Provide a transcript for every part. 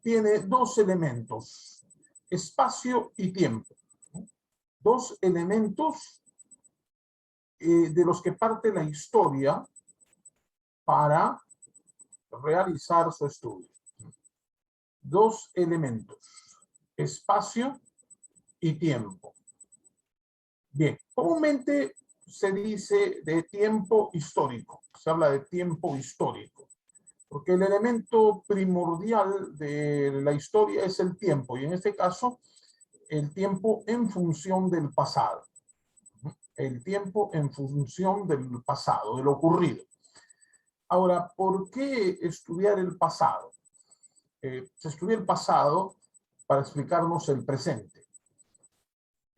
tiene dos elementos, espacio y tiempo. Dos elementos de los que parte la historia para realizar su estudio. Dos elementos, espacio y tiempo. Bien, comúnmente se dice de tiempo histórico, se habla de tiempo histórico, porque el elemento primordial de la historia es el tiempo, y en este caso, el tiempo en función del pasado. El tiempo en función del pasado, de lo ocurrido. Ahora, ¿por qué estudiar el pasado? Se estudia el pasado para explicarnos el presente.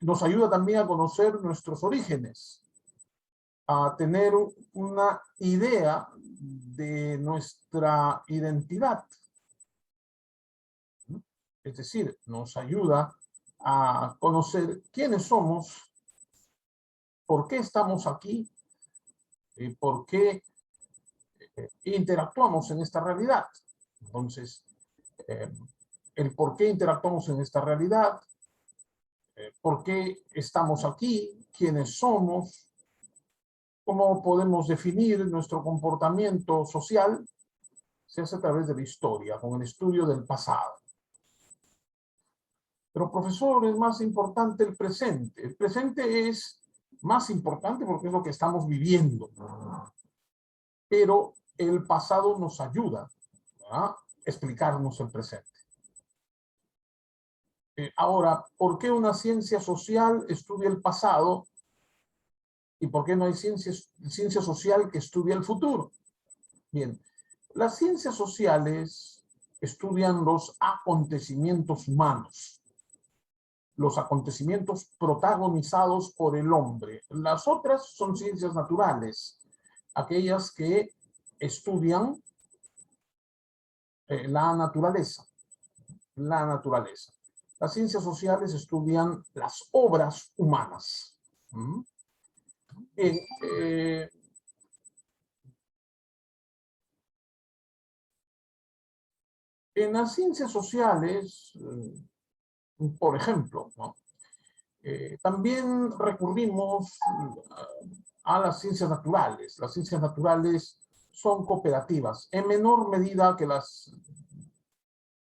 Nos ayuda también a conocer nuestros orígenes, a tener una idea de nuestra identidad. Es decir, nos ayuda a conocer quiénes somos, por qué estamos aquí y por qué interactuamos en esta realidad. Entonces, el por qué interactuamos en esta realidad, por qué estamos aquí, quiénes somos, cómo podemos definir nuestro comportamiento social, se hace a través de la historia, con el estudio del pasado. Pero, profesor, es más importante el presente. El presente es más importante porque es lo que estamos viviendo. Pero el pasado nos ayuda a explicarnos el presente. Ahora, ¿por qué una ciencia social estudia el pasado y por qué no hay ciencia social que estudia el futuro? Bien, las ciencias sociales estudian los acontecimientos humanos, los acontecimientos protagonizados por el hombre. Las otras son ciencias naturales, aquellas que estudian la naturaleza. La naturaleza. Las ciencias sociales estudian las obras humanas. En las ciencias sociales, por ejemplo, ¿no? También recurrimos a las ciencias naturales. Las ciencias naturales son cooperativas, en menor medida que las...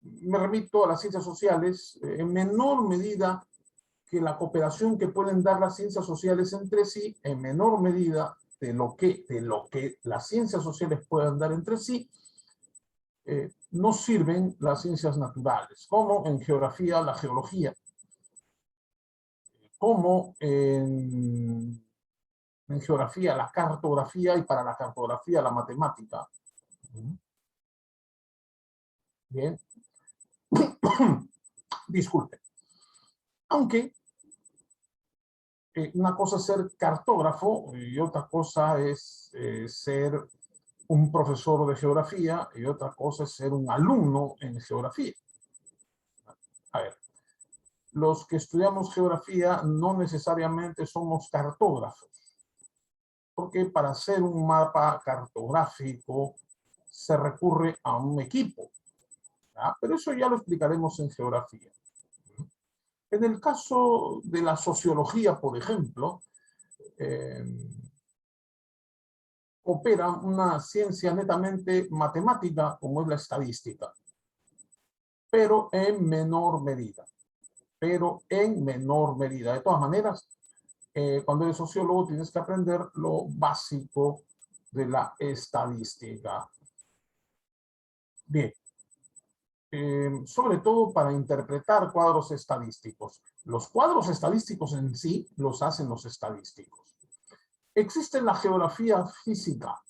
Me remito a las ciencias sociales, en menor medida que la cooperación que pueden dar las ciencias sociales entre sí, en menor medida de lo que las ciencias sociales puedan dar entre sí, nos sirven las ciencias naturales, como en geografía la geología, como en geografía la cartografía y para la cartografía la matemática. Bien. Disculpe. Aunque una cosa es ser cartógrafo y otra cosa es ser un profesor de geografía y otra cosa es ser un alumno en geografía. A ver, los que estudiamos geografía no necesariamente somos cartógrafos, porque para hacer un mapa cartográfico se recurre a un equipo, ¿verdad? Pero eso ya lo explicaremos en geografía. En el caso de la sociología, por ejemplo, opera una ciencia netamente matemática como es la estadística, pero en menor medida. De todas maneras, cuando eres sociólogo tienes que aprender lo básico de la estadística. Bien. Sobre todo para interpretar cuadros estadísticos. Los cuadros estadísticos en sí los hacen los estadísticos. Existe la geografía física.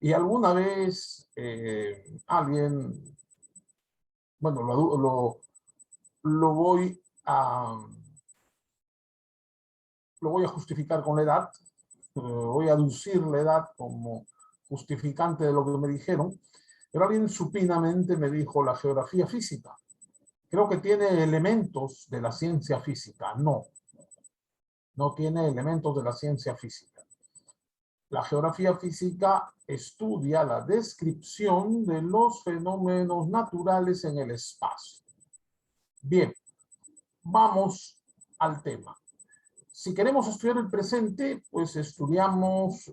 Y alguna vez alguien, bueno, lo voy a justificar con la edad, voy a aducir la edad como justificante de lo que me dijeron, pero alguien supinamente me dijo la geografía física. Creo que tiene elementos de la ciencia física. No, no tiene elementos de la ciencia física. La geografía física estudia la descripción de los fenómenos naturales en el espacio. Bien, vamos al tema. Si queremos estudiar el presente, pues estudiamos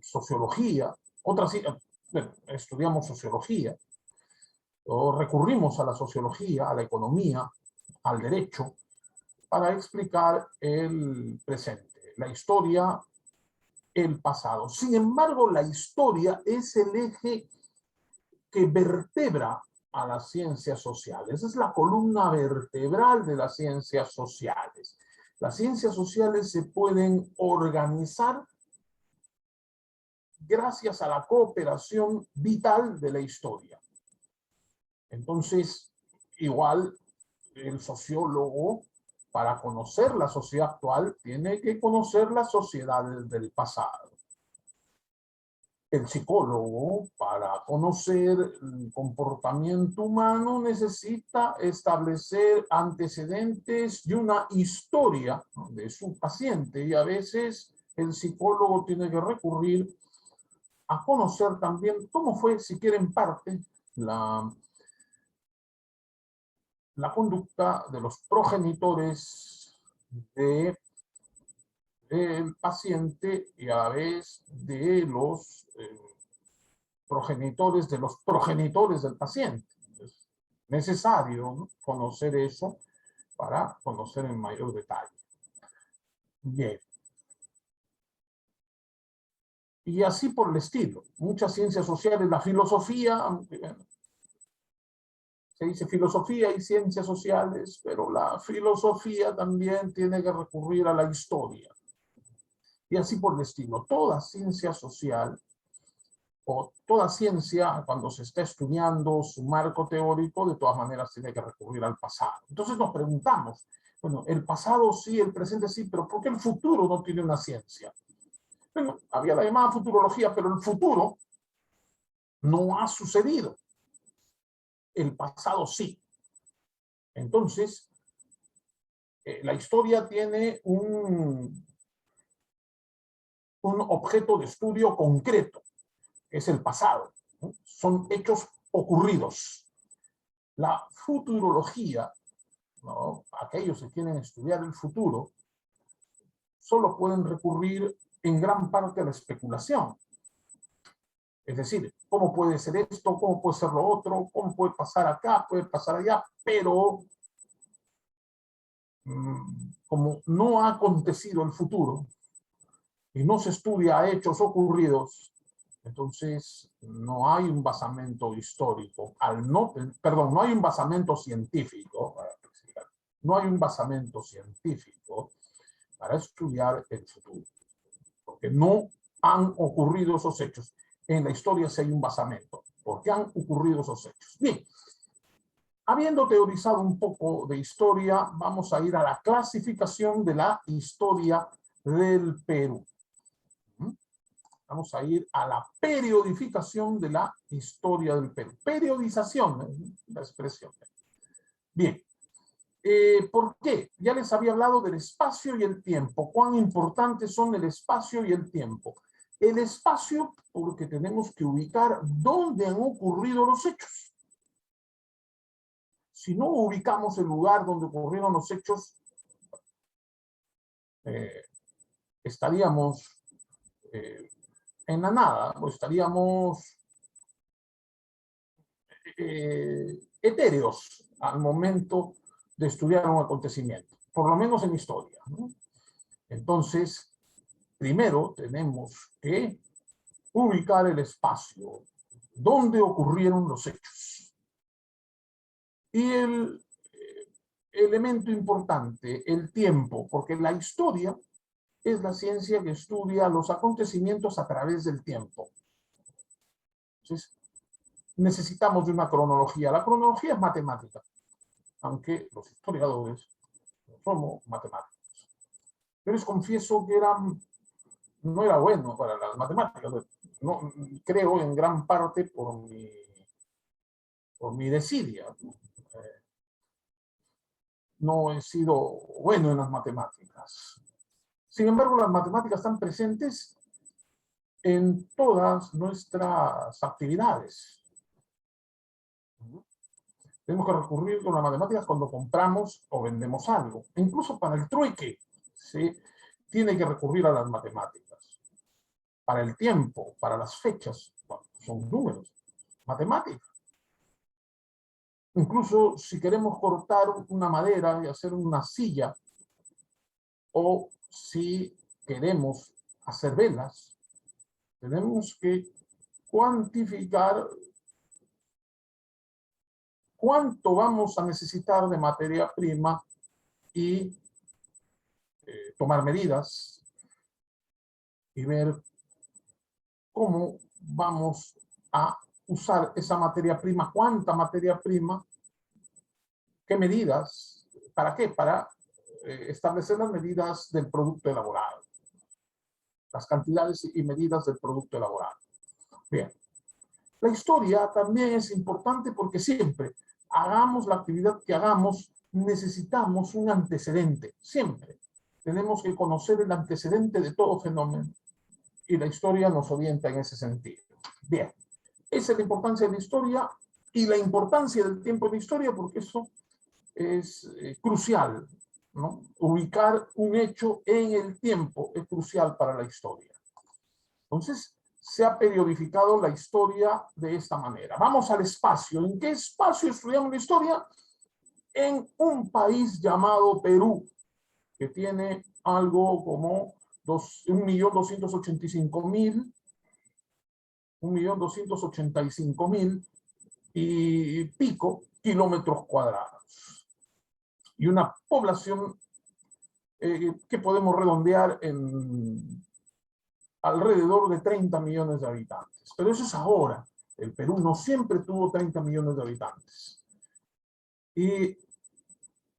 sociología, bueno, estudiamos sociología, o recurrimos a la sociología, a la economía, al derecho, para explicar el presente, la historia, el pasado. Sin embargo, la historia es el eje que vertebra a las ciencias sociales. Es la columna vertebral de las ciencias sociales. Las ciencias sociales se pueden organizar gracias a la cooperación vital de la historia. Entonces, igual el sociólogo, para conocer la sociedad actual, tiene que conocer las sociedades del pasado. El psicólogo, para conocer el comportamiento humano, necesita establecer antecedentes y una historia de su paciente. Y a veces el psicólogo tiene que recurrir a conocer también cómo fue, si quiere en parte, la conducta de los progenitores del paciente y a la vez de los progenitores de los progenitores del paciente. Es necesario, ¿no?, conocer eso para conocer en mayor detalle. Bien. Y así por el estilo. Muchas ciencias sociales, la filosofía, aunque se dice filosofía y ciencias sociales, pero la filosofía también tiene que recurrir a la historia. Y así por el estilo. Toda ciencia social o toda ciencia, cuando se está estudiando su marco teórico, de todas maneras tiene que recurrir al pasado. Entonces nos preguntamos, bueno, el pasado sí, el presente sí, pero ¿por qué el futuro no tiene una ciencia? Bueno, había la llamada futurología, pero el futuro no ha sucedido. El pasado sí. Entonces, la historia tiene un objeto de estudio concreto, que es el pasado, ¿no? Son hechos ocurridos. La futurología, ¿no?, aquellos que quieren estudiar el futuro, solo pueden recurrir en gran parte a la especulación. Es decir, ¿cómo puede ser esto? ¿Cómo puede ser lo otro? ¿Cómo puede pasar acá? ¿Puede pasar allá? Pero como no ha acontecido el futuro y no se estudia a hechos ocurridos, entonces no hay un basamento histórico. No hay un basamento científico, no hay un basamento científico para estudiar el futuro, porque no han ocurrido esos hechos. En la historia sí hay un basamento, porque han ocurrido esos hechos. Bien, habiendo teorizado un poco de historia, vamos a ir a la clasificación de la historia del Perú. Vamos a ir a la periodificación de la historia del Perú. Periodización, la expresión. Bien. ¿Por qué? Ya les había hablado del espacio y el tiempo. ¿Cuán importantes son el espacio y el tiempo? El espacio, porque tenemos que ubicar dónde han ocurrido los hechos. Si no ubicamos el lugar donde ocurrieron los hechos, estaríamos en la nada, o estaríamos etéreos al momento de estudiar un acontecimiento, por lo menos en historia, ¿no? Entonces, primero tenemos que ubicar el espacio donde ocurrieron los hechos. Y el elemento importante, el tiempo, porque la historia es la ciencia que estudia los acontecimientos a través del tiempo. Entonces, necesitamos de una cronología. La cronología es matemática, aunque los historiadores no somos matemáticos. Yo les confieso que no era bueno para las matemáticas. No, creo en gran parte por mi desidia. No he sido bueno en las matemáticas. Sin embargo, las matemáticas están presentes en todas nuestras actividades. Tenemos que recurrir a las matemáticas cuando compramos o vendemos algo. Incluso para el trueque, ¿sí? Tiene que recurrir a las matemáticas. Para el tiempo, para las fechas, bueno, son números, matemáticas. Incluso si queremos cortar una madera y hacer una silla, o si queremos hacer velas, tenemos que cuantificar cuánto vamos a necesitar de materia prima y tomar medidas y ver cómo vamos a usar esa materia prima, cuánta materia prima, qué medidas, ¿para qué? Para establecer las medidas del producto elaborado, las cantidades y medidas del producto elaborado. Bien, la historia también es importante porque siempre, hagamos la actividad que hagamos, necesitamos un antecedente, siempre. Tenemos que conocer el antecedente de todo fenómeno y la historia nos orienta en ese sentido. Bien, esa es la importancia de la historia y la importancia del tiempo en la historia, porque eso es crucial, ¿no? Ubicar un hecho en el tiempo es crucial para la historia. Entonces, se ha periodificado la historia de esta manera. Vamos al espacio. ¿En qué espacio estudiamos la historia? En un país llamado Perú, que tiene algo como 1.285.000 y pico kilómetros cuadrados. Y una población que podemos redondear en alrededor de 30 millones de habitantes. Pero eso es ahora. El Perú no siempre tuvo 30 millones de habitantes. Y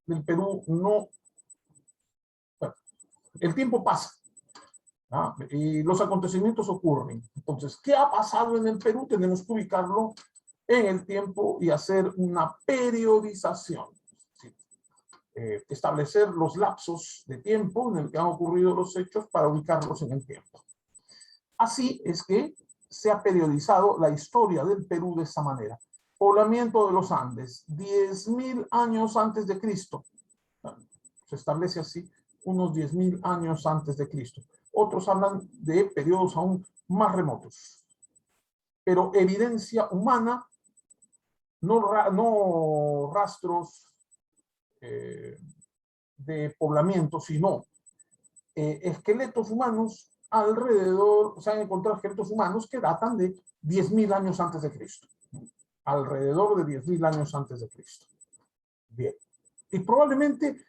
el Perú no... Bueno, el tiempo pasa. ¿Ah? Y los acontecimientos ocurren. Entonces, ¿qué ha pasado en el Perú? Tenemos que ubicarlo en el tiempo y hacer una periodización. ¿Sí? Establecer los lapsos de tiempo en el que han ocurrido los hechos para ubicarlos en el tiempo. Así es que se ha periodizado la historia del Perú de esa manera. Poblamiento de los Andes, 10.000 años antes de Cristo. Se establece así, unos 10.000 años antes de Cristo. Otros hablan de periodos aún más remotos. Pero evidencia humana, no rastros de poblamiento, sino esqueletos humanos alrededor, se han encontrado esqueletos humanos que datan de 10.000 años antes de Cristo. Alrededor de 10.000 años antes de Cristo. Bien. Y probablemente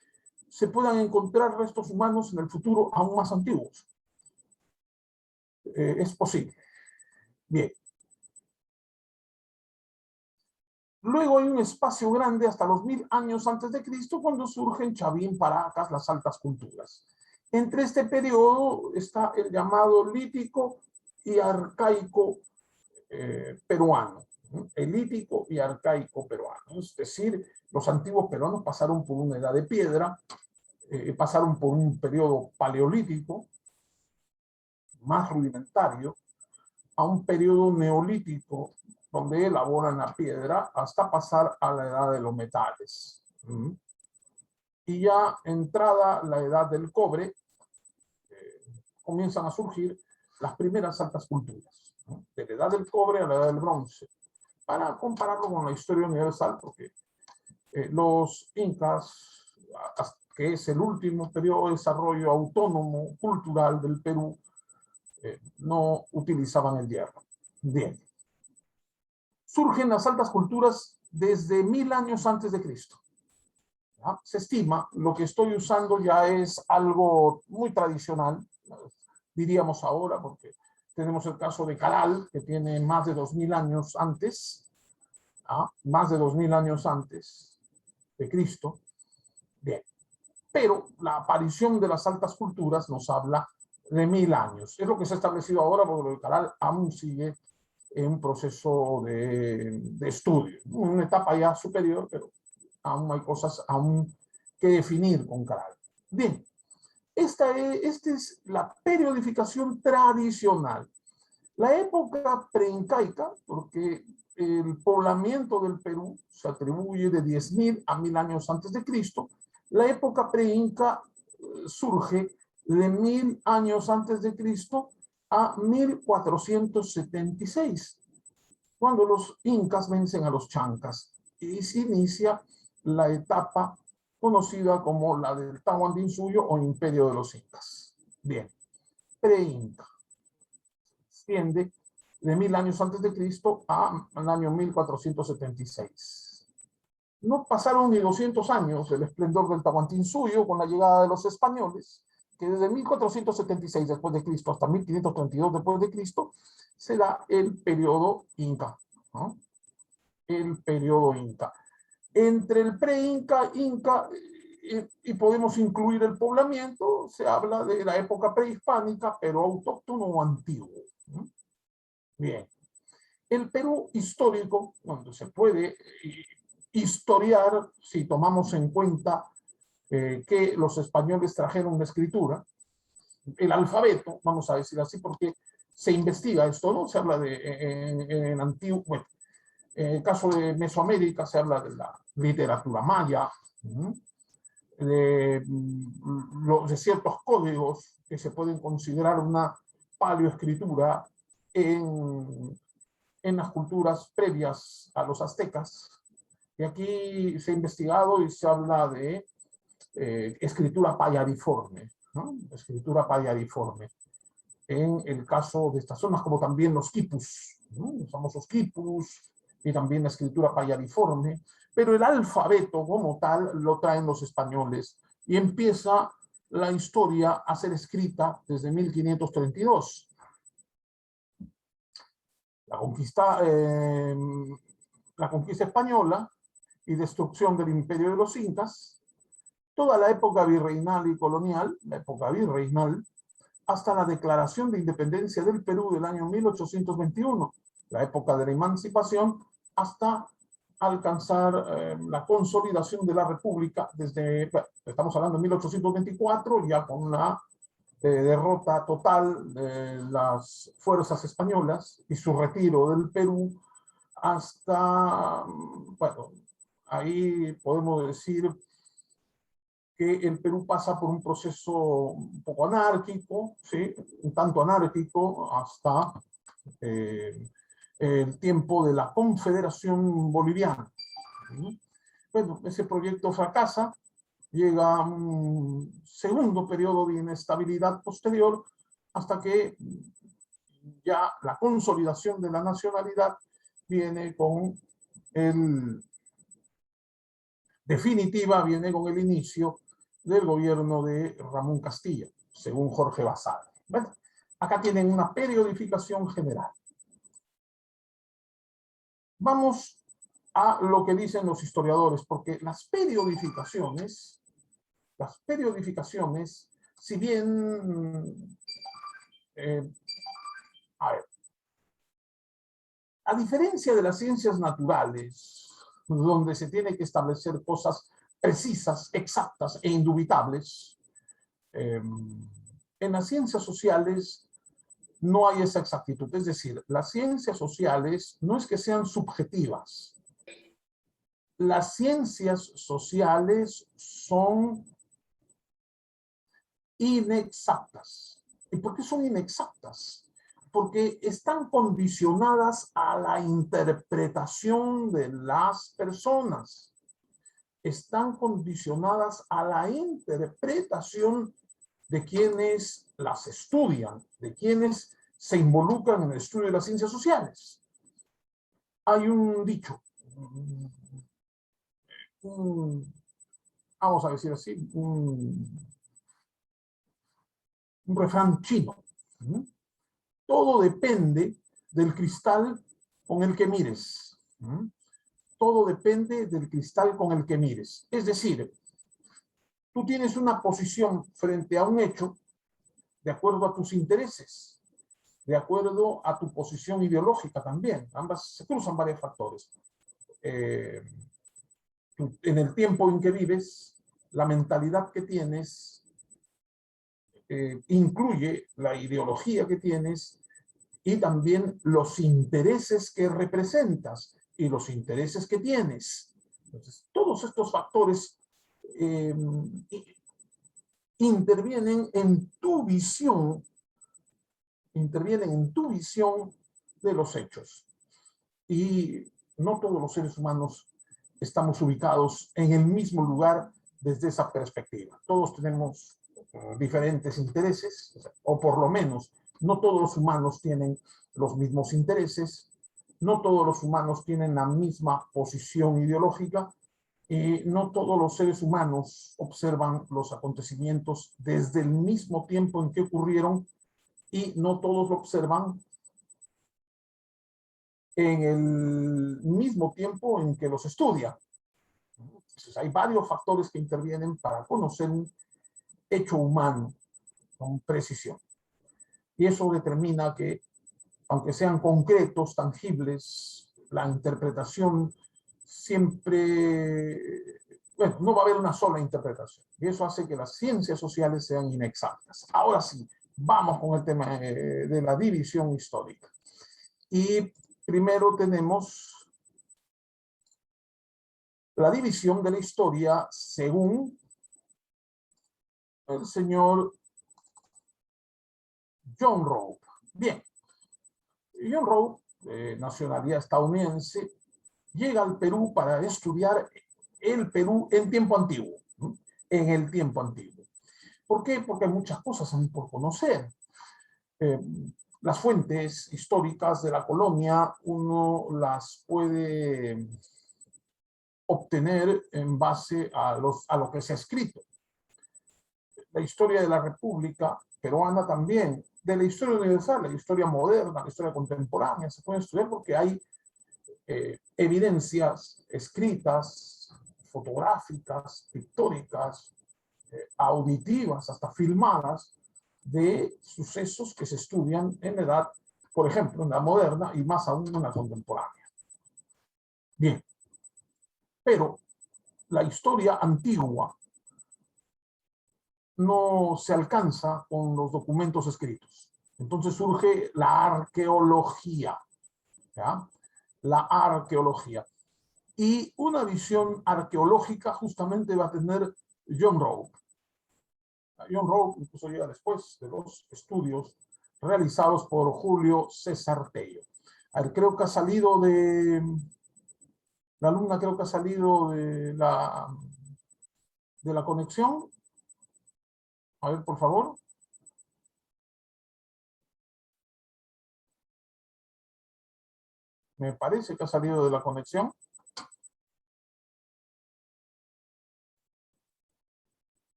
se puedan encontrar restos humanos en el futuro aún más antiguos. Es posible. Bien. Luego hay un espacio grande hasta los 1.000 años antes de Cristo, cuando surgen Chavín, Paracas, las altas culturas. Entre este periodo está el llamado lítico y arcaico peruano. El lítico y arcaico peruano. Es decir, los antiguos peruanos pasaron por una edad de piedra, pasaron por un periodo paleolítico, más rudimentario, a un periodo neolítico, donde elaboran la piedra, hasta pasar a la edad de los metales. Y ya entrada la edad del cobre, comienzan a surgir las primeras altas culturas, ¿no? De la edad del cobre a la edad del bronce, para compararlo con la historia universal, porque los incas, que es el último periodo de desarrollo autónomo cultural del Perú, no utilizaban el hierro. Bien. Surgen las altas culturas desde 1.000 años antes de Cristo. ¿Ya? Se estima, lo que estoy usando ya es algo muy tradicional, diríamos ahora, porque tenemos el caso de Caral, que tiene más de 2.000 años antes, más de 2.000 años antes de Cristo. Bien. Pero la aparición de las altas culturas nos habla de 1.000 años. Es lo que se ha establecido ahora, porque lo de Caral aún sigue en un proceso de estudio. Una etapa ya superior, pero aún hay cosas aún que definir con Caral. Bien, esta es la periodificación tradicional. La época preincaica, porque el poblamiento del Perú se atribuye de 10.000 a 1.000 años antes de Cristo, la época preinca surge de 1.000 años antes de Cristo a 1476, cuando los incas vencen a los chancas y se inicia la etapa conocida como la del Tahuantinsuyo o Imperio de los Incas. Bien, pre-inca. Extiende de 1.000 años antes de Cristo al año 1476. No pasaron ni 200 años del esplendor del Tahuantinsuyo con la llegada de los españoles, que desde 1476 después de Cristo hasta 1532 después de Cristo se da el periodo inca, ¿no? El periodo inca. Entre el pre-inca, inca, y podemos incluir el poblamiento, se habla de la época prehispánica, pero autóctono o antiguo. Bien. El Perú histórico, donde se puede historiar, si tomamos en cuenta que los españoles trajeron una escritura, el alfabeto, vamos a decir así, porque se investiga esto, ¿no? Se habla en antiguo, bueno, en el caso de Mesoamérica se habla de la literatura maya, de ciertos códigos que se pueden considerar una paleoescritura en las culturas previas a los aztecas. Y aquí se ha investigado y se habla de escritura payariforme, ¿no? Escritura payariforme. En el caso de estas zonas, como también los quipus, ¿no? Los famosos quipus, y también la escritura payariforme, pero el alfabeto como tal lo traen los españoles y empieza la historia a ser escrita desde 1532. La conquista española y destrucción del imperio de los incas, toda la época virreinal y colonial, la época virreinal, hasta la declaración de independencia del Perú del año 1821, la época de la emancipación, hasta alcanzar la consolidación de la República desde, bueno, estamos hablando de 1824, ya con la derrota total de las fuerzas españolas y su retiro del Perú hasta, bueno, ahí podemos decir que el Perú pasa por un proceso un poco anárquico, ¿sí? Un tanto anárquico hasta el tiempo de la Confederación Boliviana. Bueno, ese proyecto fracasa, llega un segundo periodo de inestabilidad posterior hasta que ya la consolidación de la nacionalidad viene con viene con el inicio del gobierno de Ramón Castilla, según Jorge Basadre. Bueno, acá tienen una periodificación general. Vamos a lo que dicen los historiadores, porque las periodificaciones, si bien, a diferencia de las ciencias naturales, donde se tiene que establecer cosas precisas, exactas e indubitables, en las ciencias sociales no hay esa exactitud. Es decir, las ciencias sociales no es que sean subjetivas. Las ciencias sociales son inexactas. ¿Y por qué son inexactas? Porque están condicionadas a la interpretación de las personas. Están condicionadas a la interpretación de quienes las estudian, de quienes se involucran en el estudio de las ciencias sociales. Hay un dicho, vamos a decir así, un refrán chino. Todo depende del cristal con el que mires. Todo depende del cristal con el que mires. Es decir, tú tienes una posición frente a un hecho de acuerdo a tus intereses, de acuerdo a tu posición ideológica también. Ambas se cruzan varios factores. En el tiempo en que vives, la mentalidad que tienes incluye la ideología que tienes y también los intereses que representas y los intereses que tienes. Entonces, todos estos factores intervienen en tu visión de los hechos. Y no todos los seres humanos estamos ubicados en el mismo lugar desde esa perspectiva. Todos tenemos diferentes intereses, o por lo menos no todos los humanos tienen los mismos intereses, no todos los humanos tienen la misma posición ideológica, y no todos los seres humanos observan los acontecimientos desde el mismo tiempo en que ocurrieron, y no todos lo observan en el mismo tiempo en que los estudia. Entonces, hay varios factores que intervienen para conocer un hecho humano con precisión. Y eso determina que, aunque sean concretos, tangibles, la interpretación siempre, bueno, no va a haber una sola interpretación. Y eso hace que las ciencias sociales sean inexactas. Ahora sí, vamos con el tema de la división histórica. Y primero tenemos la división de la historia según el señor John Rope. Bien, John Rope, nacionalidad estadounidense, llega al Perú para estudiar el Perú en tiempo antiguo, ¿no? En el tiempo antiguo. ¿Por qué? Porque hay muchas cosas aún por conocer. Las fuentes históricas de la colonia uno las puede obtener en base a lo que se ha escrito. La historia de la República Peruana también, de la historia universal, la historia moderna, la historia contemporánea, se puede estudiar porque hay evidencias escritas, fotográficas, pictóricas, auditivas, hasta filmadas, de sucesos que se estudian en la edad, por ejemplo, en la moderna y más aún en la contemporánea. Bien, pero la historia antigua no se alcanza con los documentos escritos. Entonces surge la arqueología, ¿ya? La arqueología. Y una visión arqueológica justamente va a tener John Rope. John Rope incluso llega después de los estudios realizados por Julio César Tello. A ver, creo que ha salido de... La alumna creo que ha salido de la conexión. A ver, por favor. Me parece que ha salido de la conexión.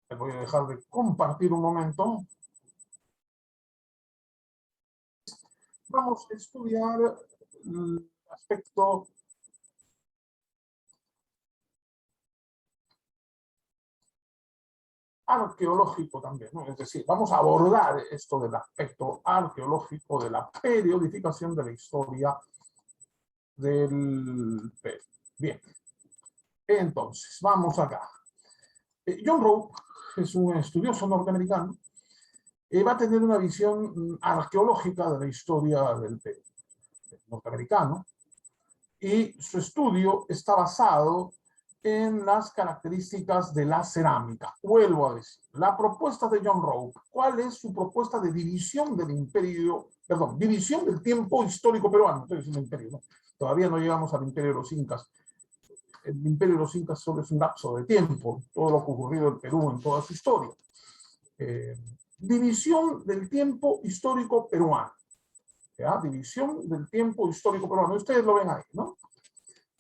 Les voy a dejar de compartir un momento. Vamos a estudiar el aspecto arqueológico también, ¿no? Es decir, vamos a abordar esto del aspecto arqueológico de la periodificación de la historia del Perú. Bien, entonces, vamos acá. John Rope es un estudioso norteamericano. Va a tener una visión arqueológica de la historia del Perú norteamericano, y su estudio está basado en las características de la cerámica. Vuelvo a decir, la propuesta de John Rope, ¿cuál es su propuesta de división del imperio, perdón, división del tiempo histórico peruano? Estoy diciendo imperio, ¿no? Todavía no llegamos al imperio de los incas. El imperio de los incas solo es un lapso de tiempo, todo lo que ha ocurrido en Perú en toda su historia. División del tiempo histórico peruano. ¿Ya? División del tiempo histórico peruano. Ustedes lo ven ahí, ¿no?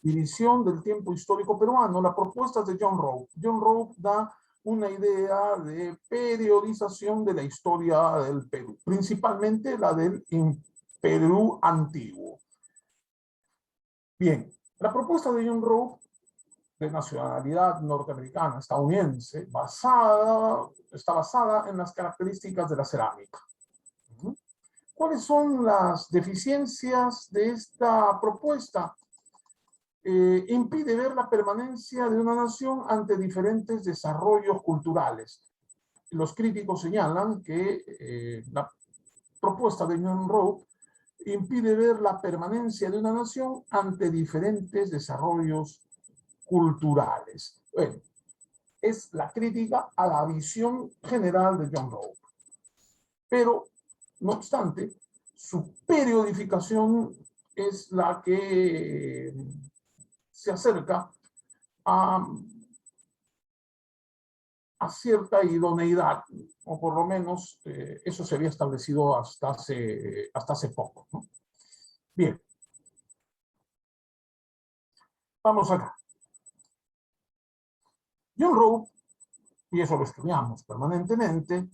División del tiempo histórico peruano. La propuesta es de John Rope. John Rope da una idea de periodización de la historia del Perú, principalmente la del Perú antiguo. Bien, la propuesta de John Rope, de nacionalidad norteamericana, estadounidense, está basada en las características de la cerámica. ¿Cuáles son las deficiencias de esta propuesta? Impide ver la permanencia de una nación ante diferentes desarrollos culturales. Los críticos señalan que la propuesta de John Rowe impide ver la permanencia de una nación ante diferentes desarrollos culturales. Bueno, es la crítica a la visión general de John Rowe. Pero, no obstante, su periodificación es la que se acerca a cierta idoneidad, o por lo menos eso se había establecido hasta hace poco, ¿no? Bien, vamos acá. John Rowe, y eso lo estudiamos permanentemente,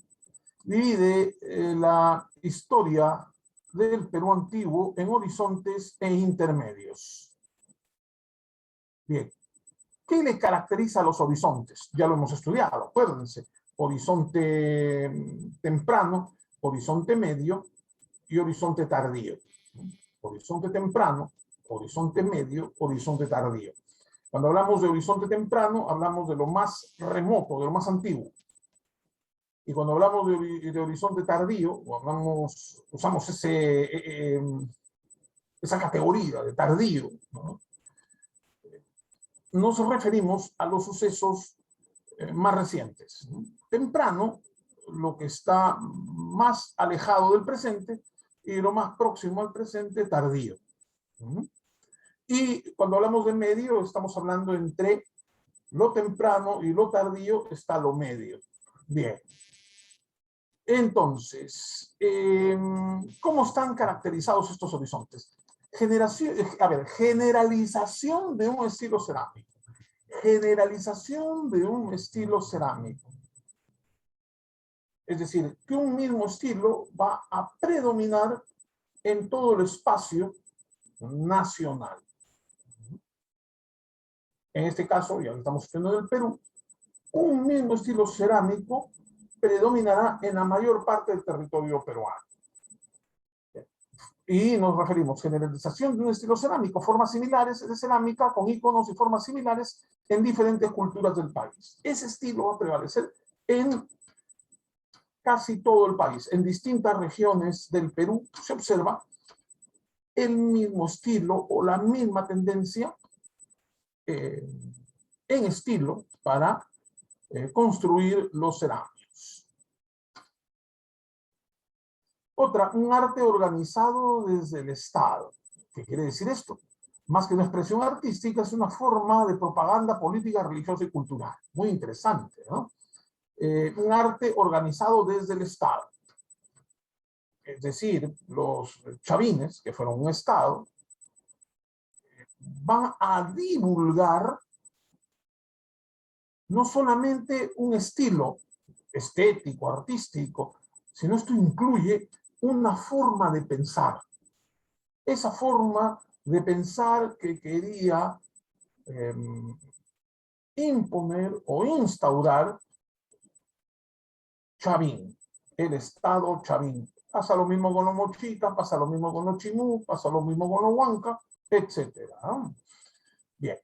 divide la historia del Perú antiguo en horizontes e intermedios. Bien, ¿qué le caracteriza a los horizontes? Ya lo hemos estudiado, acuérdense. Horizonte temprano, horizonte medio y horizonte tardío. Horizonte temprano, horizonte medio, horizonte tardío. Cuando hablamos de horizonte temprano, hablamos de lo más remoto, de lo más antiguo. Y cuando hablamos de horizonte tardío, o usamos esa categoría de tardío, ¿no? Nos referimos a los sucesos más recientes. Temprano, lo que está más alejado del presente, y lo más próximo al presente, tardío. Y cuando hablamos de medio, estamos hablando entre lo temprano y lo tardío está lo medio. Bien. Entonces, ¿cómo están caracterizados estos horizontes? Generalización de un estilo cerámico. Generalización de un estilo cerámico. Es decir, que un mismo estilo va a predominar en todo el espacio nacional. En este caso, ya estamos hablando del Perú, un mismo estilo cerámico predominará en la mayor parte del territorio peruano. Y nos referimos a generalización de un estilo cerámico, formas similares de cerámica con iconos y formas similares en diferentes culturas del país. Ese estilo va a prevalecer en casi todo el país. En distintas regiones del Perú se observa el mismo estilo o la misma tendencia en estilo para construir los cerámicos. Otra, un arte organizado desde el Estado. ¿Qué quiere decir esto? Más que una expresión artística, es una forma de propaganda política, religiosa y cultural. Muy interesante, ¿no? Un arte organizado desde el Estado. Es decir, los chavines, que fueron un Estado, van a divulgar no solamente un estilo estético, artístico, sino esto incluye una forma de pensar. Esa forma de pensar que quería imponer o instaurar Chavín, el Estado Chavín. Pasa lo mismo con los mochitas, pasa lo mismo con los chimú, pasa lo mismo con los huancas, etc. Bien.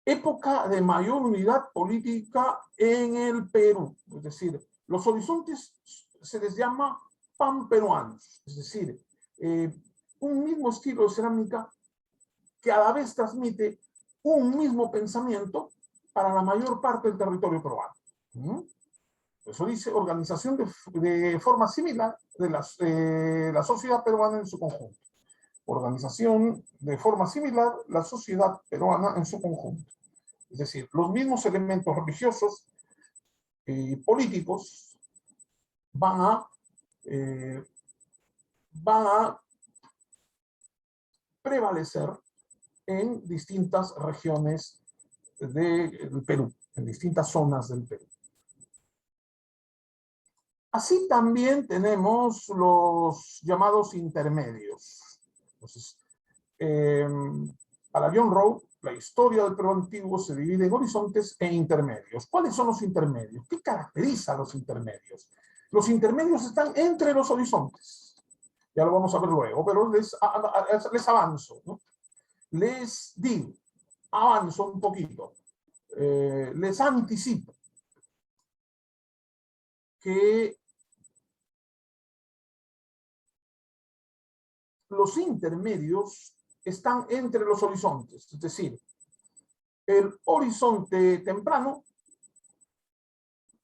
Época de mayor unidad política en el Perú. Es decir, los horizontes se les llama panperuanos. Es decir, un mismo estilo de cerámica que a la vez transmite un mismo pensamiento para la mayor parte del territorio peruano. Eso dice organización de forma similar de la sociedad peruana en su conjunto. Organización de forma similar la sociedad peruana en su conjunto. Es decir, los mismos elementos religiosos y políticos van a prevalecer en distintas regiones del Perú, en distintas zonas del Perú. Así también tenemos los llamados intermedios. Entonces, para John Rowe, la historia del Perú antiguo se divide en horizontes e intermedios. ¿Cuáles son los intermedios? ¿Qué caracteriza a los intermedios? Los intermedios están entre los horizontes. Ya lo vamos a ver luego, pero les avanzo, ¿no? Les digo, avanzo un poquito, les anticipo que los intermedios están entre los horizontes, es decir, el horizonte temprano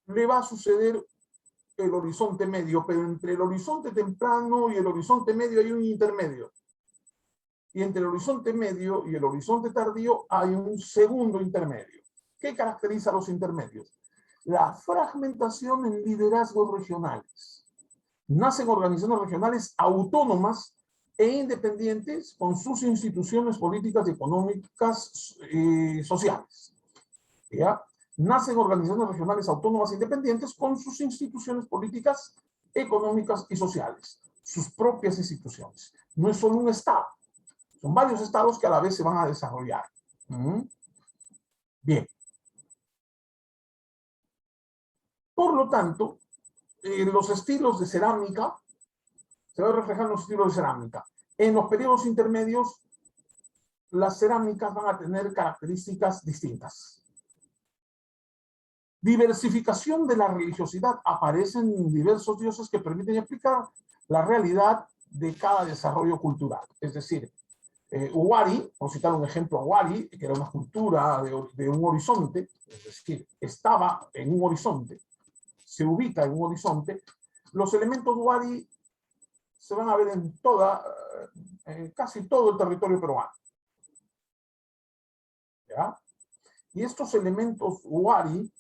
le va a suceder el horizonte medio, pero entre el horizonte temprano y el horizonte medio hay un intermedio. Y entre el horizonte medio y el horizonte tardío hay un segundo intermedio. ¿Qué caracteriza a los intermedios? La fragmentación en liderazgos regionales. Nacen organizaciones regionales autónomas e independientes con sus instituciones políticas y económicas y sociales. ¿Ya? Nacen organizaciones regionales autónomas e independientes con sus instituciones políticas, económicas y sociales. Sus propias instituciones. No es solo un Estado. Son varios estados que a la vez se van a desarrollar. Bien. Por lo tanto, los estilos de cerámica, se va a reflejar en los estilos de cerámica. En los periodos intermedios, las cerámicas van a tener características distintas. Diversificación de la religiosidad. Aparecen diversos dioses que permiten explicar la realidad de cada desarrollo cultural. Es decir, Huari, por citar un ejemplo, Huari, que era una cultura de un horizonte, es decir, estaba en un horizonte, se ubica en un horizonte, los elementos Huari se van a ver en casi todo el territorio peruano. ¿Ya? Y estos elementos Huari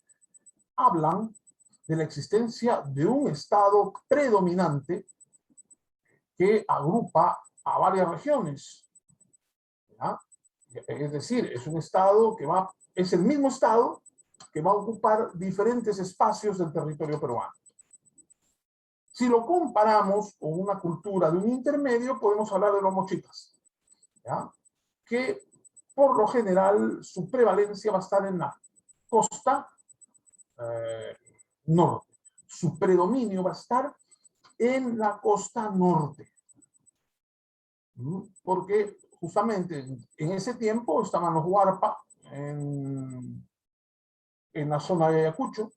hablan de la existencia de un estado predominante que agrupa a varias regiones. ¿Ya? Es decir, es un estado que es el mismo estado que va a ocupar diferentes espacios del territorio peruano. Si lo comparamos con una cultura de un intermedio, podemos hablar de los mochicas, ¿ya? Que por lo general su prevalencia va a estar en la costa norte. Su predominio va a estar en la costa norte. Porque justamente en ese tiempo estaban los Huarpa en la zona de Ayacucho,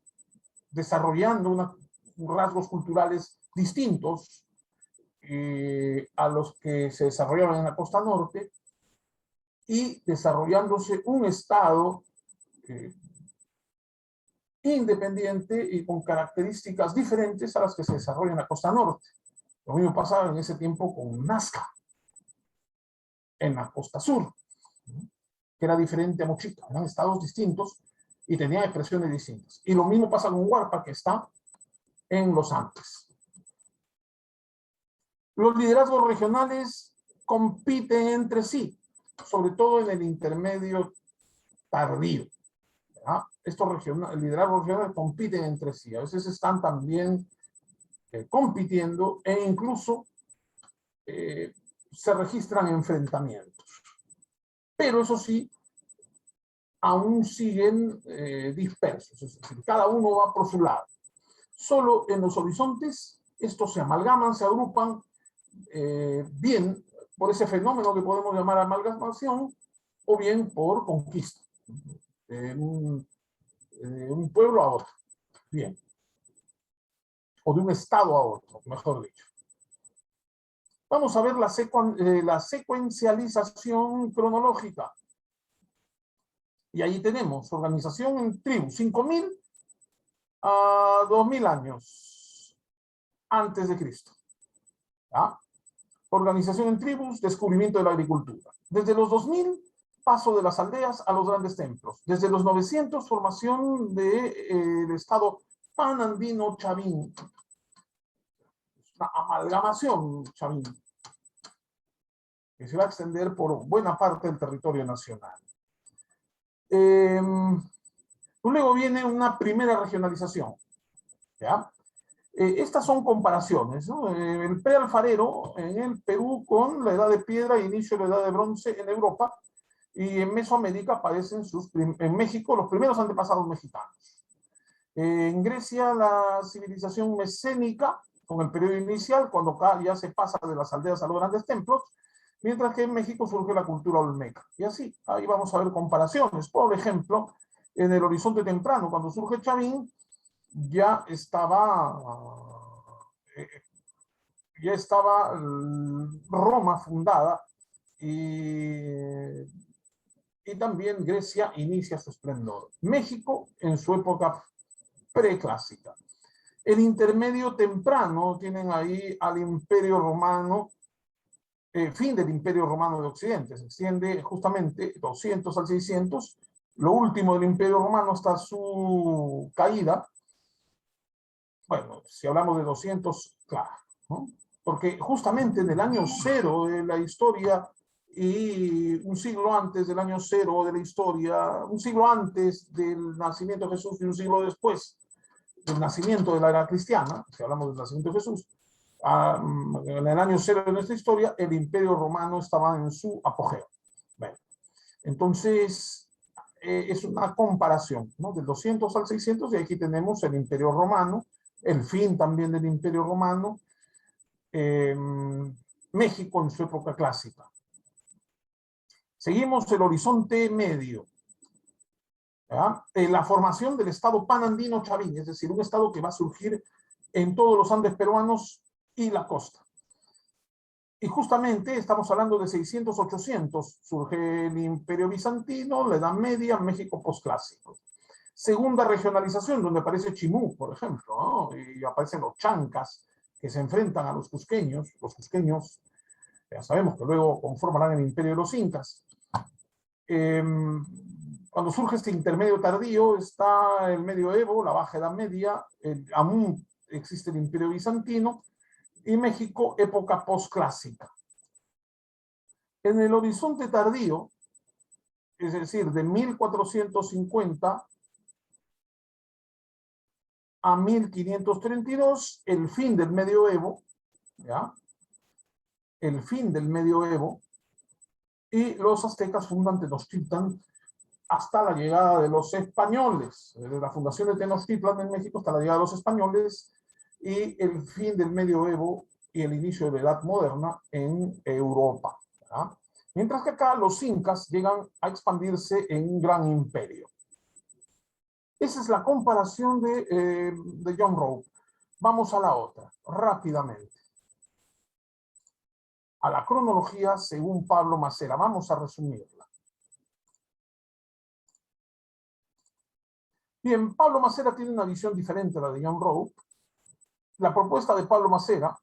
desarrollando rasgos culturales distintos a los que se desarrollaban en la costa norte y desarrollándose un estado independiente y con características diferentes a las que se desarrollan en la costa norte. Lo mismo pasaba en ese tiempo con Nazca, en la costa sur, que era diferente a Mochica, eran estados distintos y tenían expresiones distintas. Y lo mismo pasa con Huarpa, que está en los Andes. Los liderazgos regionales compiten entre sí, sobre todo en el intermedio tardío. Estos liderazgos regionales compiten entre sí. A veces están también compitiendo e incluso se registran enfrentamientos. Pero eso sí, aún siguen dispersos. Es decir, cada uno va por su lado. Solo en los horizontes estos se amalgaman, se agrupan, bien por ese fenómeno que podemos llamar amalgamación, o bien por conquista. Un pueblo a otro. Bien. O de un estado a otro, mejor dicho. Vamos a ver la secuencialización cronológica. Y ahí tenemos organización en tribus, 5.000 a 2.000 años antes de Cristo. ¿Ya? Organización en tribus, descubrimiento de la agricultura. Desde los 2000, paso de las aldeas a los grandes templos. Desde los 900, formación del estado panandino chavín. Una amalgamación chavín que se va a extender por buena parte del territorio nacional. Luego viene una primera regionalización. ¿Ya? Estas son comparaciones, ¿no? El prealfarero en el Perú con la edad de piedra e inicio de la edad de bronce en Europa, y en Mesoamérica aparecen en México los primeros antepasados mexicanos. En Grecia la civilización mesénica con el periodo inicial, cuando acá ya se pasa de las aldeas a los grandes templos, mientras que en México surge la cultura olmeca. Y así, ahí vamos a ver comparaciones. Por ejemplo, en el horizonte temprano, cuando surge Chavín, ya ya estaba Roma fundada y también Grecia inicia su esplendor. México en su época preclásica. El intermedio temprano tienen ahí al Imperio Romano, fin del Imperio Romano de Occidente, se extiende justamente 200 al 600, lo último del Imperio Romano hasta su caída. Bueno, si hablamos de 200, claro, ¿no? Porque justamente en el año cero de la historia y un siglo antes del año cero de la historia, un siglo antes del nacimiento de Jesús y un siglo después del nacimiento de la era cristiana, si hablamos del nacimiento de Jesús, en el año cero de nuestra historia, el Imperio Romano estaba en su apogeo. Bueno, entonces, es una comparación, ¿no? Del 200 al 600, y aquí tenemos el Imperio Romano, el fin también del Imperio Romano, México en su época clásica. Seguimos el horizonte medio. La formación del Estado panandino chavín, es decir, un Estado que va a surgir en todos los Andes peruanos y la costa. Y justamente estamos hablando de 600, 800, surge el Imperio Bizantino, la Edad Media, México posclásico. Segunda regionalización, donde aparece Chimú, por ejemplo, ¿no? Y aparecen los chancas, que se enfrentan a los cusqueños. Los cusqueños, ya sabemos que luego conformarán el imperio de los incas. Cuando surge este intermedio tardío, está el medioevo, la baja edad media, aún existe el imperio bizantino, y México, época posclásica. En el horizonte tardío, es decir, de 1450 a 1532, el fin del medioevo, ¿ya? El fin del medioevo, y los aztecas fundan Tenochtitlan hasta la llegada de los españoles, desde la fundación de Tenochtitlan en México hasta la llegada de los españoles, y el fin del medioevo y el inicio de la Edad Moderna en Europa, ¿ya? Mientras que acá los incas llegan a expandirse en un gran imperio. Esa es la comparación de John Rowe. Vamos a la otra, rápidamente. A la cronología según Pablo Macera. Vamos a resumirla. Bien, Pablo Macera tiene una visión diferente a la de John Rowe. La propuesta de Pablo Macera,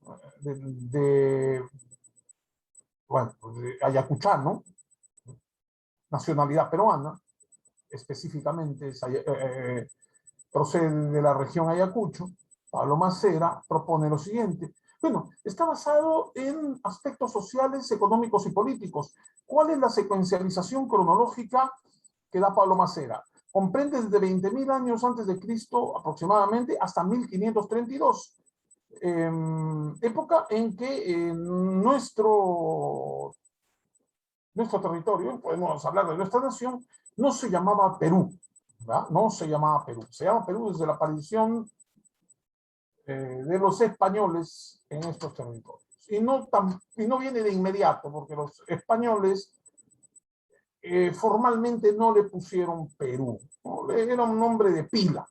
bueno, de ayacuchano, nacionalidad peruana, específicamente procede de la región Ayacucho. Pablo Macera propone lo siguiente. Bueno, está basado en aspectos sociales, económicos y políticos. ¿Cuál es la secuencialización cronológica que da Pablo Macera? Comprende desde 20.000 años antes de Cristo aproximadamente hasta 1532. Época en que nuestro territorio, podemos hablar de nuestra nación, no se llamaba Perú, ¿verdad? No se llamaba Perú. Se llama Perú desde la aparición de los españoles en estos territorios. Y no viene de inmediato, porque los españoles formalmente no le pusieron Perú, ¿no? Era un nombre de pila.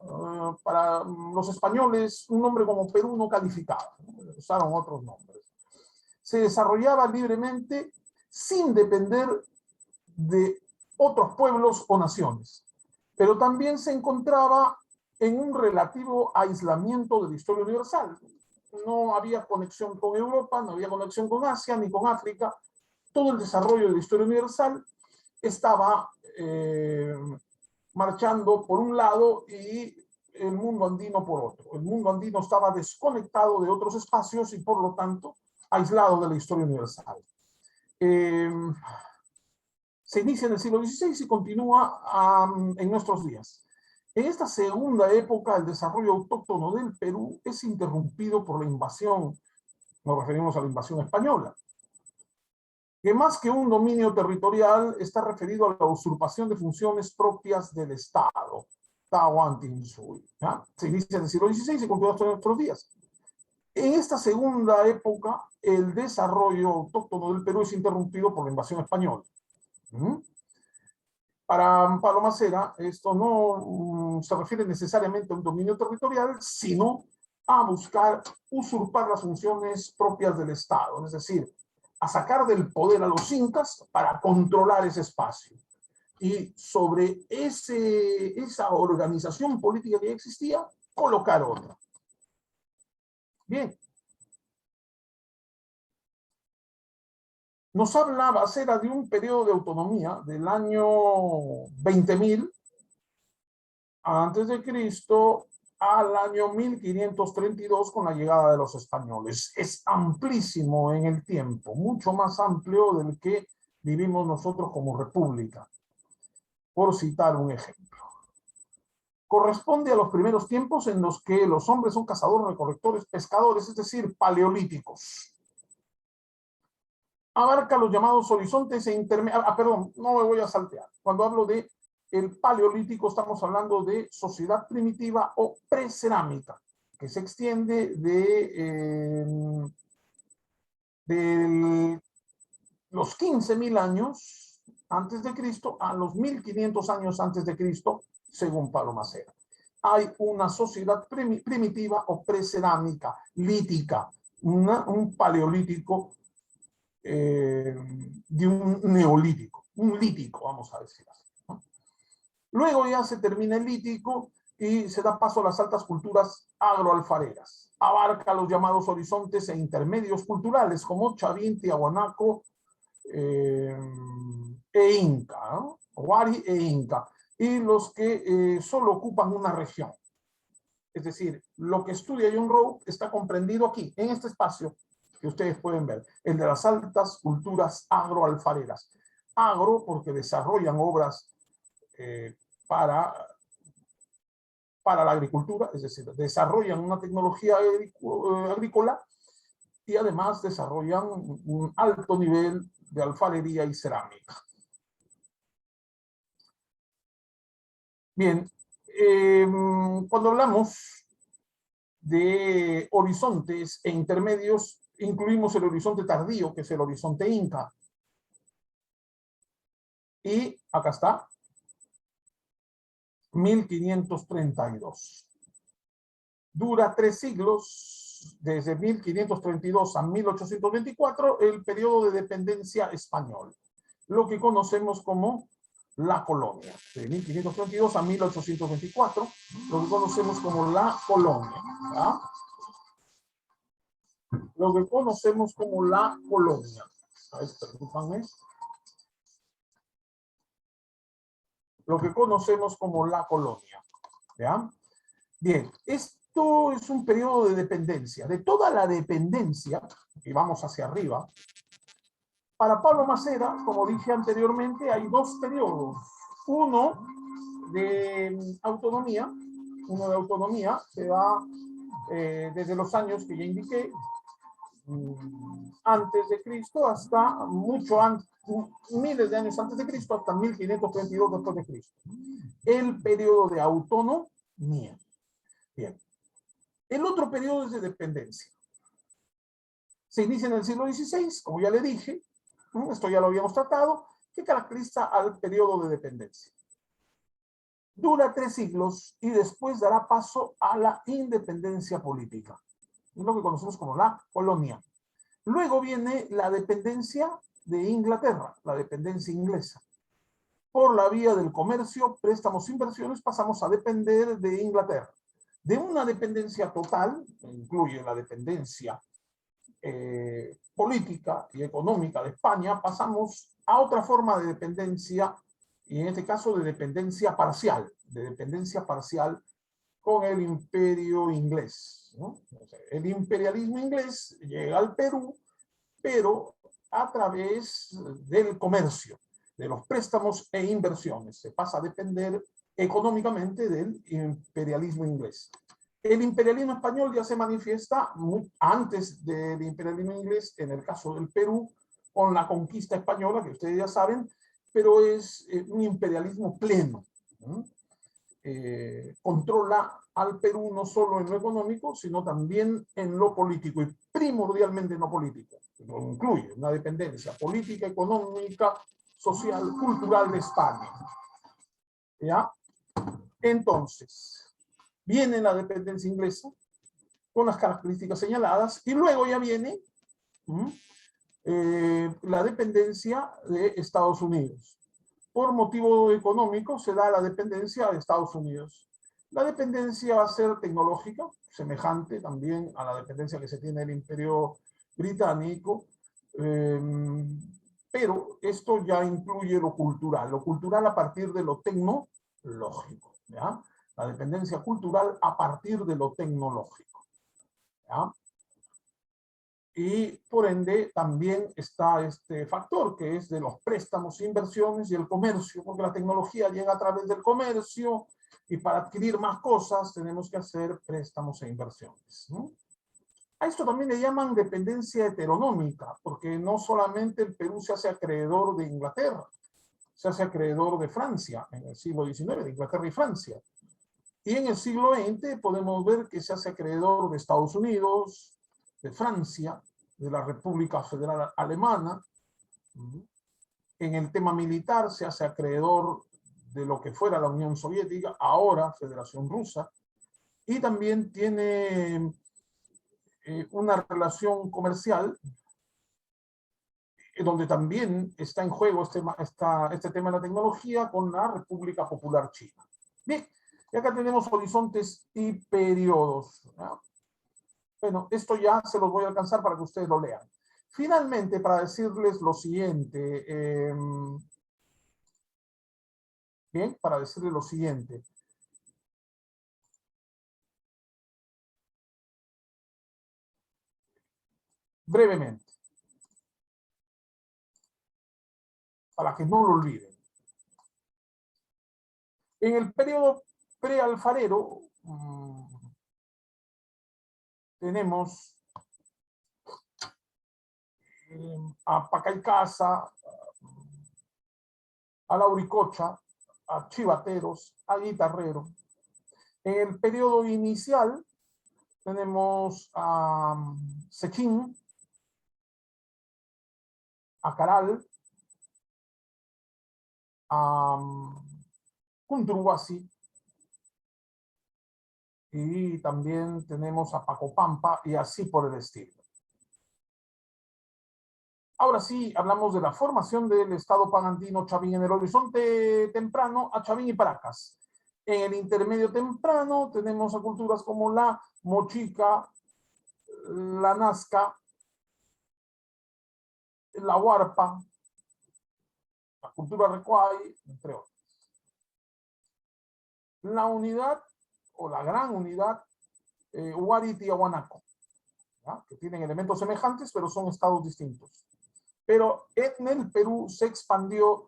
Para los españoles, un nombre como Perú no calificaba, ¿no? Usaron otros nombres. Se desarrollaba libremente sin depender de otros pueblos o naciones, pero también se encontraba en un relativo aislamiento de la historia universal. No había conexión con Europa, no había conexión con Asia ni con África. Todo el desarrollo de la historia universal estaba marchando por un lado y el mundo andino por otro. El mundo andino estaba desconectado de otros espacios y por lo tanto aislado de la historia universal. Se inicia en el siglo XVI y continúa en nuestros días. En esta segunda época, el desarrollo autóctono del Perú es interrumpido por la invasión, nos referimos a la invasión española, que más que un dominio territorial está referido a la usurpación de funciones propias del Estado. Se inicia en el siglo XVI y continúa hasta nuestros días. En esta segunda época, el desarrollo autóctono del Perú es interrumpido por la invasión española. Para Pablo Macera, esto no se refiere necesariamente a un dominio territorial, sino a buscar usurpar las funciones propias del Estado, es decir, a sacar del poder a los incas para controlar ese espacio. Y sobre esa organización política que ya existía, colocar otra. Bien. Nos habla Balmaceda de un periodo de autonomía del año 20.000 antes de Cristo al año 1532 con la llegada de los españoles. Es amplísimo en el tiempo, mucho más amplio del que vivimos nosotros como república, por citar un ejemplo. Corresponde a los primeros tiempos en los que los hombres son cazadores, recolectores, pescadores, es decir, paleolíticos. Abarca los llamados horizontes e intermedios. Perdón, no me voy a saltear. Cuando hablo de el paleolítico, estamos hablando de sociedad primitiva o precerámica, que se extiende de los 15.000 años antes de Cristo a los 1.500 años antes de Cristo, según Balmaceda. Hay una sociedad primitiva o precerámica, lítica, un paleolítico de un neolítico, un lítico, vamos a decir así, ¿no? Luego ya se termina el lítico y se da paso a las altas culturas agroalfareras. Abarca los llamados horizontes e intermedios culturales como Chavín, Tiahuanaco e Inca, ¿no? Wari e Inca, y los que solo ocupan una región. Es decir, lo que estudia John Rowe está comprendido aquí, en este espacio que ustedes pueden ver, el de las altas culturas agroalfareras. Agro porque desarrollan obras para la agricultura, es decir, desarrollan una tecnología agrícola y además desarrollan un alto nivel de alfarería y cerámica. Bien, cuando hablamos de horizontes e intermedios, incluimos el horizonte tardío, que es el horizonte inca. Y acá está, 1532. Dura 3 siglos, desde 1532 a 1824, el periodo de dependencia español, lo que conocemos como la colonia. De 1532 a 1824, lo que conocemos como la colonia, ¿verdad? Lo que conocemos como la colonia. A ver, perdóname. Lo que conocemos como la colonia. ¿Ya? Bien, esto es un periodo de dependencia. De toda la dependencia, y vamos hacia arriba, para Balmaceda, como dije anteriormente, hay dos periodos. Uno de autonomía que va desde los años que ya indiqué, antes de Cristo hasta mucho antes, miles de años antes de Cristo, hasta 1532 después de Cristo. El periodo de autonomía. Bien. El otro periodo es de dependencia. Se inicia en el siglo XVI, como ya le dije, esto ya lo habíamos tratado, que caracteriza al periodo de dependencia. Dura 3 siglos y después dará paso a la independencia política. Es lo que conocemos como la colonia. Luego viene la dependencia de Inglaterra, la dependencia inglesa. Por la vía del comercio, préstamos, inversiones, pasamos a depender de Inglaterra. De una dependencia total, que incluye la dependencia política y económica de España, pasamos a otra forma de dependencia, y en este caso de dependencia parcial con el imperio inglés, ¿no? O sea, el imperialismo inglés llega al Perú, pero a través del comercio, de los préstamos e inversiones. Se pasa a depender económicamente del imperialismo inglés. El imperialismo español ya se manifiesta antes del imperialismo inglés, en el caso del Perú, con la conquista española, que ustedes ya saben, pero es un imperialismo pleno, ¿no? Controla al Perú no solo en lo económico, sino también en lo político, y primordialmente en lo político. Lo incluye una dependencia política, económica, social, cultural de España. ¿Ya? Entonces, viene la dependencia inglesa con las características señaladas, y luego ya viene la dependencia de Estados Unidos. Por motivo económico se da la dependencia de Estados Unidos. La dependencia va a ser tecnológica, semejante también a la dependencia que se tiene del Imperio Británico, pero esto ya incluye lo cultural a partir de lo tecnológico, ¿ya? La dependencia cultural a partir de lo tecnológico, ¿ya? Y por ende también está este factor que es de los préstamos, inversiones y el comercio, porque la tecnología llega a través del comercio y para adquirir más cosas tenemos que hacer préstamos e inversiones, ¿no? A esto también le llaman dependencia heteronómica, porque no solamente el Perú se hace acreedor de Inglaterra, se hace acreedor de Francia en el siglo XIX, de Inglaterra y Francia. Y en el siglo XX podemos ver que se hace acreedor de Estados Unidos, de Francia, de la República Federal Alemana. En el tema militar se hace acreedor de lo que fuera la Unión Soviética, ahora Federación Rusa, y también tiene una relación comercial donde también está en juego este tema de la tecnología con la República Popular China. Bien, y acá tenemos horizontes y periodos, ¿no? Bueno, esto ya se los voy a alcanzar para que ustedes lo lean. Finalmente, para decirles lo siguiente, bien, para decirles lo siguiente. Brevemente, para que no lo olviden. En el periodo prealfarero tenemos a Pacaycasa, a Lauricocha, a Chivateros, a Guitarrero. En el periodo inicial tenemos a Sechín, a Caral, a Cundruguasi, y también tenemos a Pacopampa y así por el estilo. Ahora sí, hablamos de la formación del Estado Pan-Andino Chavín en el horizonte temprano a Chavín y Paracas. En el intermedio temprano tenemos a culturas como la Mochica, la Nazca, la Huarpa, la cultura Recuay, entre otros. La unidad, o la gran unidad, Huari y Tiahuanaco, que tienen elementos semejantes, pero son estados distintos. Pero en el Perú se expandió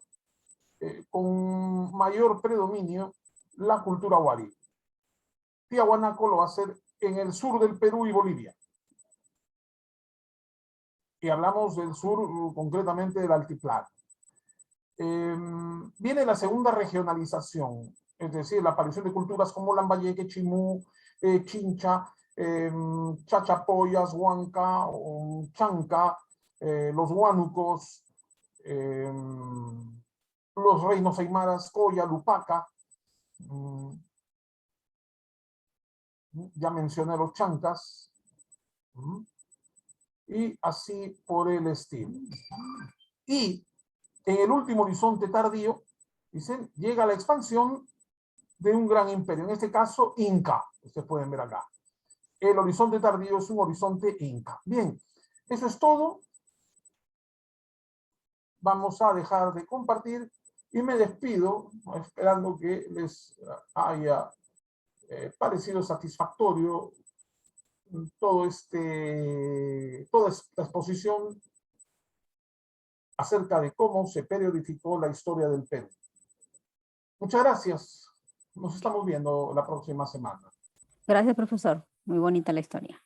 con mayor predominio la cultura Huari. Tiahuanaco lo va a hacer en el sur del Perú y Bolivia. Y hablamos del sur, concretamente del altiplano. Viene la segunda regionalización, es decir, la aparición de culturas como Lambayeque, Chimú, Chincha, Chachapoyas, Huanca, Chanca, los huánucos, los reinos aymaras, Coya, Lupaca, ya mencioné los chancas, y así por el estilo. Y en el último horizonte tardío, dicen, llega la expansión de un gran imperio, en este caso Inca, ustedes pueden ver acá. El horizonte tardío es un horizonte Inca. Bien, eso es todo. Vamos a dejar de compartir y me despido, esperando que les haya parecido satisfactorio toda esta exposición acerca de cómo se periodificó la historia del Perú. Muchas gracias. Nos estamos viendo la próxima semana. Gracias, profesor. Muy bonita la historia.